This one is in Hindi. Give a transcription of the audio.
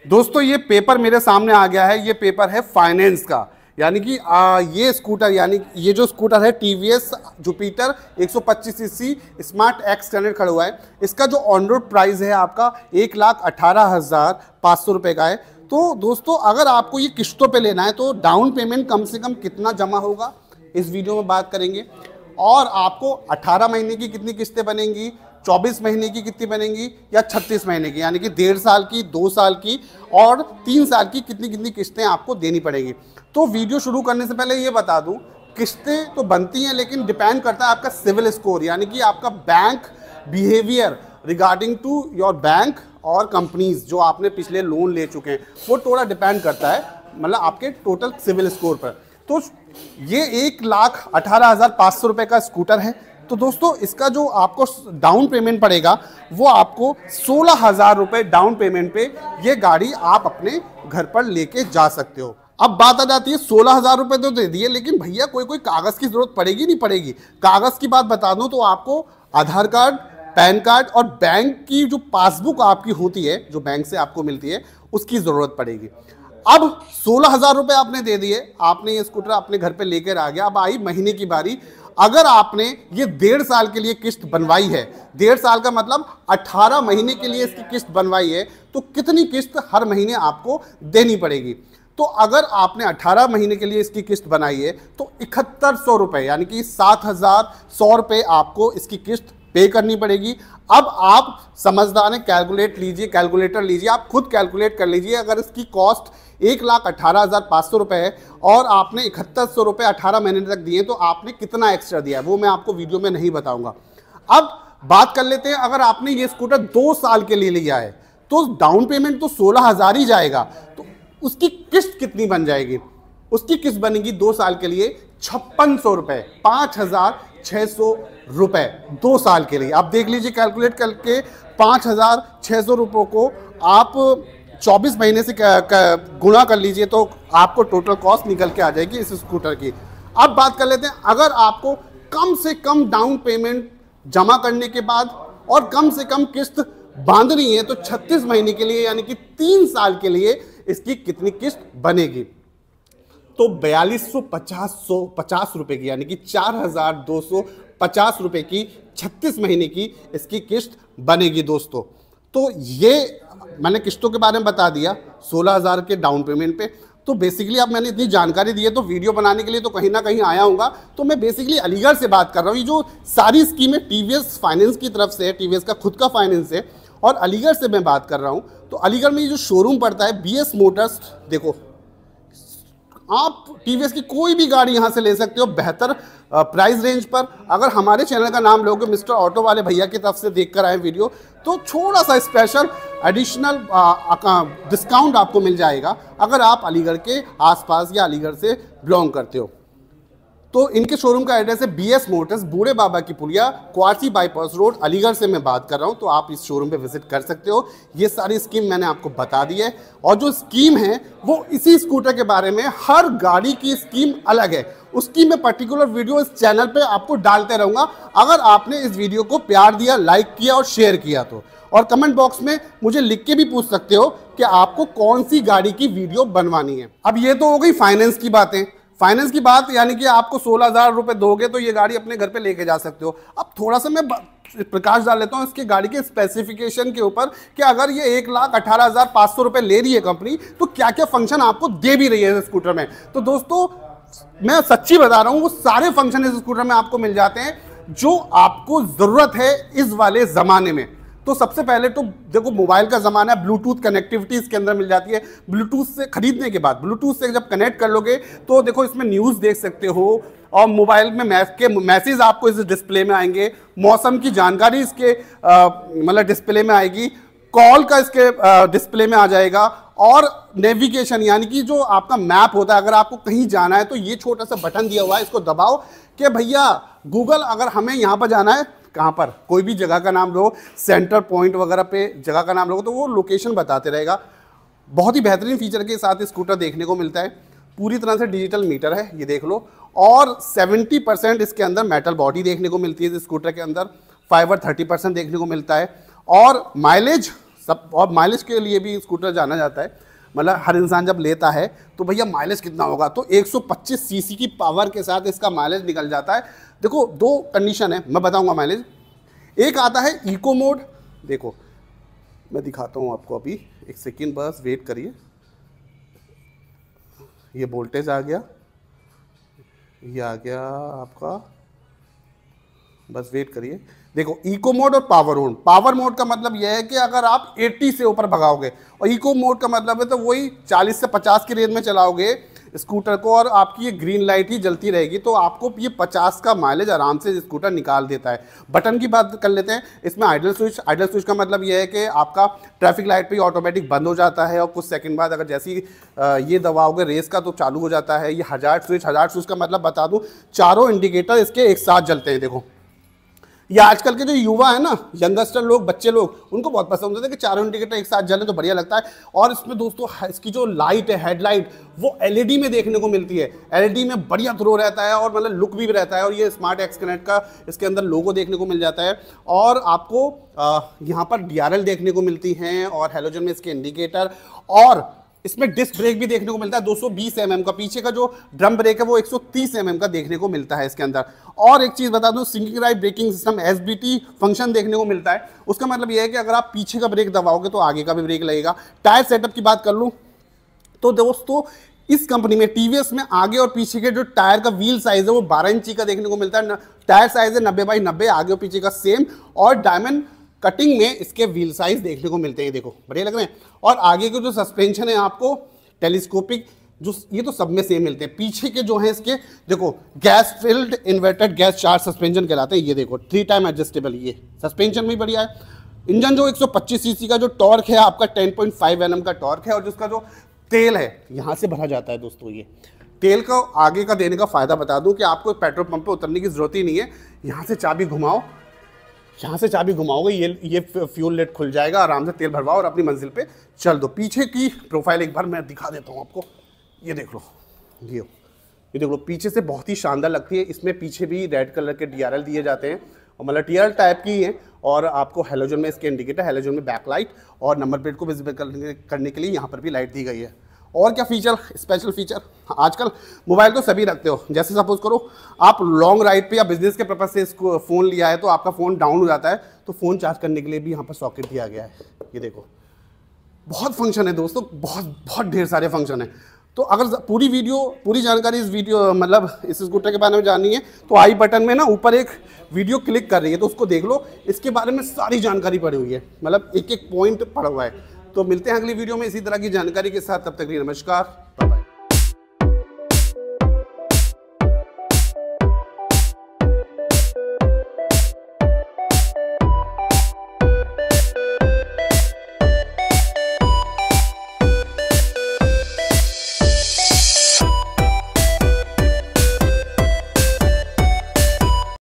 दोस्तों ये पेपर मेरे सामने आ गया है, ये पेपर है फाइनेंस का, यानी कि ये स्कूटर, यानी ये जो स्कूटर है TVS Jupiter 125 CC smart x standard खड़ा हुआ है, इसका जो ऑन रोड प्राइस है आपका 1,18,500 रुपये का है। तो दोस्तों अगर आपको ये किस्तों पे लेना है तो डाउन पेमेंट कम से कम कितना जमा होगा इस वीडियो में बात करेंगे, और आपको 18 महीने की कितनी किस्तें बनेंगी, 24 महीने की कितनी बनेंगी, या 36 महीने की, यानी कि 1.5 साल की, 2 साल की और 3 साल की कितनी कितनी किस्तें आपको देनी पड़ेगी। तो वीडियो शुरू करने से पहले ये बता दूं, किस्तें तो बनती हैं लेकिन डिपेंड करता है आपका सिविल स्कोर, यानी कि आपका bank behaviour regarding to your bank और कंपनीज जो आपने पिछले लोन ले चुके हैं, वो थोड़ा डिपेंड करता है मतलब आपके टोटल सिविल स्कोर पर। तो ये 1,18,500 रुपये का स्कूटर है। तो दोस्तों इसका जो आपको डाउन पेमेंट पड़ेगा वो आपको 16,000 रुपये डाउन पेमेंट पे ये गाड़ी आप अपने घर पर लेके जा सकते हो। अब बात आ जाती है 16,000 रुपये तो दे दिए, लेकिन भैया कोई कागज़ की ज़रूरत पड़ेगी नहीं पड़ेगी। कागज़ की बात बता दूं तो आपको आधार कार्ड, पैन कार्ड और बैंक की जो पासबुक आपकी होती है जो बैंक से आपको मिलती है उसकी ज़रूरत पड़ेगी। अब 16,000 रुपये आपने दे दिए, आपने ये स्कूटर अपने घर पे लेकर आ गया। अब आई महीने की बारी। अगर आपने ये 1.5 साल के लिए किस्त बनवाई है, 1.5 साल का मतलब 18 महीने के लिए इसकी किस्त बनवाई है, तो कितनी किस्त हर महीने आपको देनी पड़ेगी। तो अगर आपने 18 महीने के लिए इसकी किस्त बनाई है तो 7100 रुपये यानी कि 7,100 रुपये आपको इसकी किस्त पे करनी पड़ेगी। अब आप समझदार हैं, कैलकुलेट लीजिए, कैलकुलेटर लीजिए, आप खुद कैलकुलेट कर लीजिए। अगर इसकी कॉस्ट 1,18,500 रुपये है और आपने 7100 रुपये 18 महीने तक दिए तो आपने कितना एक्स्ट्रा दिया है वो मैं आपको वीडियो में नहीं बताऊंगा। अब बात कर लेते हैं, अगर आपने ये स्कूटर 2 साल के लिए लिया है तो डाउन पेमेंट तो 16,000 ही जाएगा, तो उसकी किस्त कितनी बन जाएगी? उसकी किस्त बनेगी 2 साल के लिए 5,600 रुपये, 5,600 रुपये 2 साल के लिए। आप देख लीजिए कैलकुलेट करके, 5,600 रुपये को आप 24 महीने से गुणा कर लीजिए तो आपको टोटल कॉस्ट निकल के आ जाएगी इस स्कूटर की। अब बात कर लेते हैं, अगर आपको कम से कम डाउन पेमेंट जमा करने के बाद और कम से कम किस्त बांधनी है तो 36 महीने के लिए यानी कि 3 साल के लिए इसकी कितनी किस्त बनेगी? तो 4,250 रुपये की यानी कि 4,250 रुपये की 36 महीने की इसकी किस्त बनेगी दोस्तों। तो ये मैंने किस्तों के बारे में बता दिया 16,000 के डाउन पेमेंट पे। तो बेसिकली अब मैंने इतनी जानकारी दी है तो वीडियो बनाने के लिए तो कहीं ना कहीं आया हूँगा। तो मैं बेसिकली अलीगढ़ से बात कर रहा हूँ। ये जो सारी स्कीमें टीवीएस फाइनेंस की तरफ से है, टीवीएस का खुद का फाइनेंस है और अलीगढ़ से मैं बात कर रहा हूँ। तो अलीगढ़ में ये जो शोरूम पड़ता है बीएस मोटर्स, देखो आप टीवीएस की कोई भी गाड़ी यहाँ से ले सकते हो बेहतर प्राइस रेंज पर। अगर हमारे चैनल का नाम लोगे मिस्टर ऑटो वाले भैया की तरफ से देखकर आए वीडियो तो थोड़ा सा स्पेशल एडिशनल डिस्काउंट आपको मिल जाएगा अगर आप अलीगढ़ के आसपास या अलीगढ़ से बिलोंग करते हो। तो इनके शोरूम का एड्रेस है बीएस मोटर्स, बूढ़े बाबा की पुलिया, क्वासी बाईपास रोड, अलीगढ़ से मैं बात कर रहा हूं। तो आप इस शोरूम पे विजिट कर सकते हो। ये सारी स्कीम मैंने आपको बता दी है और जो स्कीम है वो इसी स्कूटर के बारे में, हर गाड़ी की स्कीम अलग है, उसकी मैं पर्टिकुलर वीडियो इस चैनल पे आपको डालते रहूँगा। अगर आपने इस वीडियो को प्यार दिया, लाइक किया और शेयर किया तो, और कमेंट बॉक्स में मुझे लिख के भी पूछ सकते हो कि आपको कौन सी गाड़ी की वीडियो बनवानी है। अब ये तो हो गई फाइनेंस की बातें। फाइनेंस की बात यानी कि आपको 16,000 रुपये दोगे तो ये गाड़ी अपने घर पे लेके जा सकते हो। अब थोड़ा सा मैं प्रकाश डाल लेता हूँ इसकी गाड़ी के स्पेसिफिकेशन के ऊपर कि अगर ये 1,18,500 रुपये ले रही है कंपनी तो क्या क्या फंक्शन आपको दे भी रही है इस स्कूटर में। तो दोस्तों मैं सच्ची बता रहा हूँ, वो सारे फंक्शन इस स्कूटर में आपको मिल जाते हैं जो आपको ज़रूरत है इस वाले ज़माने में। तो सबसे पहले तो देखो मोबाइल का ज़माना है, ब्लूटूथ कनेक्टिविटी इसके अंदर मिल जाती है। ब्लूटूथ से खरीदने के बाद ब्लूटूथ से जब कनेक्ट कर लोगे तो देखो इसमें न्यूज़ देख सकते हो और मोबाइल में मैसेज आपको इस डिस्प्ले में आएंगे, मौसम की जानकारी इसके मतलब डिस्प्ले में आएगी, कॉल का इसके डिस्प्ले में आ जाएगा और नेविगेशन यानी कि जो आपका मैप होता है, अगर आपको कहीं जाना है तो ये छोटा सा बटन दिया हुआ है, इसको दबाओ कि भैया गूगल अगर हमें यहाँ पर जाना है, कहाँ पर कोई भी जगह का नाम लो, सेंटर पॉइंट वगैरह पे जगह का नाम लो तो वो लोकेशन बताते रहेगा। बहुत ही बेहतरीन फीचर के साथ स्कूटर देखने को मिलता है। पूरी तरह से डिजिटल मीटर है, ये देख लो, और 70% इसके अंदर मेटल बॉडी देखने को मिलती है इस स्कूटर के अंदर, फाइबर 30% देखने को मिलता है और माइलेज सब, और माइलेज के लिए भी स्कूटर जाना जाता है, मतलब हर इंसान जब लेता है तो भैया माइलेज कितना होगा, तो 125 सीसी की पावर के साथ इसका माइलेज निकल जाता है। देखो 2 कंडीशन है, मैं बताऊंगा माइलेज। एक आता है इको मोड, देखो मैं दिखाता हूँ आपको अभी, एक सेकेंड बस वेट करिए। ये वोल्टेज आ गया, ये आ गया आपका, बस वेट करिए। देखो इको मोड और पावर मोड। पावर मोड का मतलब यह है कि अगर आप 80 से ऊपर भगाओगे, और इको मोड का मतलब है तो वही 40 से 50 की रेंज में चलाओगे स्कूटर को, और आपकी ये ग्रीन लाइट ही जलती रहेगी, तो आपको ये 50 का माइलेज आराम से स्कूटर निकाल देता है। बटन की बात कर लेते हैं, इसमें आइडल स्विच। आइडल स्विच का मतलब यह है कि आपका ट्रैफिक लाइट पे ऑटोमेटिक बंद हो जाता है, और कुछ सेकंड बाद अगर जैसी ये दबाओगे रेस का तो चालू हो जाता है। ये हजार्ड स्विच। हजार्ड स्विच का मतलब बता दूं, चारों इंडिकेटर इसके एक साथ जलते हैं। देखो ये आजकल के जो युवा है ना, यंगस्टर लोग, बच्चे लोग, उनको बहुत पसंद होता है कि चारों इंडिकेटर एक साथ जले तो बढ़िया लगता है। और इसमें दोस्तों इसकी जो लाइट है, हेडलाइट, वो एलईडी में देखने को मिलती है। एलईडी में बढ़िया थ्रो रहता है, और मतलब लुक भी रहता है। और ये स्मार्ट एक्स कनेक्ट का इसके अंदर लोगो देखने को मिल जाता है, और आपको यहाँ पर डीआरएल देखने को मिलती हैं, और हैलोजन में इसके इंडिकेटर, और इसमें डिस्क ब्रेक भी देखने को मिलता है 220 mm का। पीछे का जो ड्रम ब्रेक है वो 130 mm का देखने को मिलता है इसके अंदर। और एक चीज़ बता दूं, single ride braking system SBT function देखने को मिलता है। उसका मतलब ये है कि अगर आप पीछे का ब्रेक दबाओगे तो आगे का भी ब्रेक लगेगा। टायर सेटअप की बात कर लूँ तो दोस्तों इस कंपनी में, टीवीएस में, आगे और पीछे के जो टायर का व्हील साइज है वो 12 इंची का देखने को मिलता है। टायर साइज है 90x90, आगे और पीछे का सेम, और डायमंड कटिंग में इसके व्हील साइज देखने को मिलते हैं। देखो बढ़िया लग रहे हैं। और आगे के जो सस्पेंशन है आपको टेलीस्कोपिक, जो ये तो सब में सेम मिलते हैं। पीछे के जो है इसके देखो gas filled inverted gas charge suspension कहलाते हैं। ये देखो 3 टाइम एडजस्टेबल, ये सस्पेंशन भी बढ़िया है। इंजन जो 125 सीसी का जो टॉर्क है आपका 10.5 Nm का टॉर्क है, और जिसका जो तेल है यहाँ से भरा जाता है दोस्तों। ये तेल का आगे का देने का फ़ायदा बता दूं कि आपको पेट्रोल पंप पे उतरने की ज़रूरत ही नहीं है। यहाँ से चाबी घुमाओ, यहाँ से चाबी घुमाओगे ये फ्यूल लेट खुल जाएगा, आराम से तेल भरवाओ और अपनी मंजिल पे चल दो। पीछे की प्रोफाइल एक बार मैं दिखा देता हूँ आपको, ये देख लो, ये देख लो, पीछे से बहुत ही शानदार लगती है। इसमें पीछे भी रेड कलर के डीआरएल दिए जाते हैं, और मतलब डीआरएल टाइप की है। और आपको हैलोजन में इसके इंडिकेटर, हैलोजन में बैकलाइट, और नंबर प्लेट को विजिबल करने के लिए यहाँ पर भी लाइट दी गई है। और क्या फीचर, स्पेशल फीचर, आजकल मोबाइल तो सभी रखते हो। जैसे सपोज करो आप लॉन्ग राइड पे या बिजनेस के पर्पज से इसको फ़ोन लिया है, तो आपका फ़ोन डाउन हो जाता है, तो फ़ोन चार्ज करने के लिए भी यहाँ पर सॉकेट दिया गया है। ये देखो बहुत फंक्शन है दोस्तों, बहुत ढेर सारे फंक्शन है। तो अगर पूरी जानकारी इस वीडियो मतलब इस स्कूटर के बारे में जाननी है तो आई बटन में ना ऊपर एक वीडियो क्लिक कर रही है, तो उसको देख लो। इसके बारे में सारी जानकारी पड़ी हुई है, मतलब एक एक पॉइंट पड़ा हुआ है। तो मिलते हैं अगली वीडियो में इसी तरह की जानकारी के साथ, तब तक के लिए नमस्कार।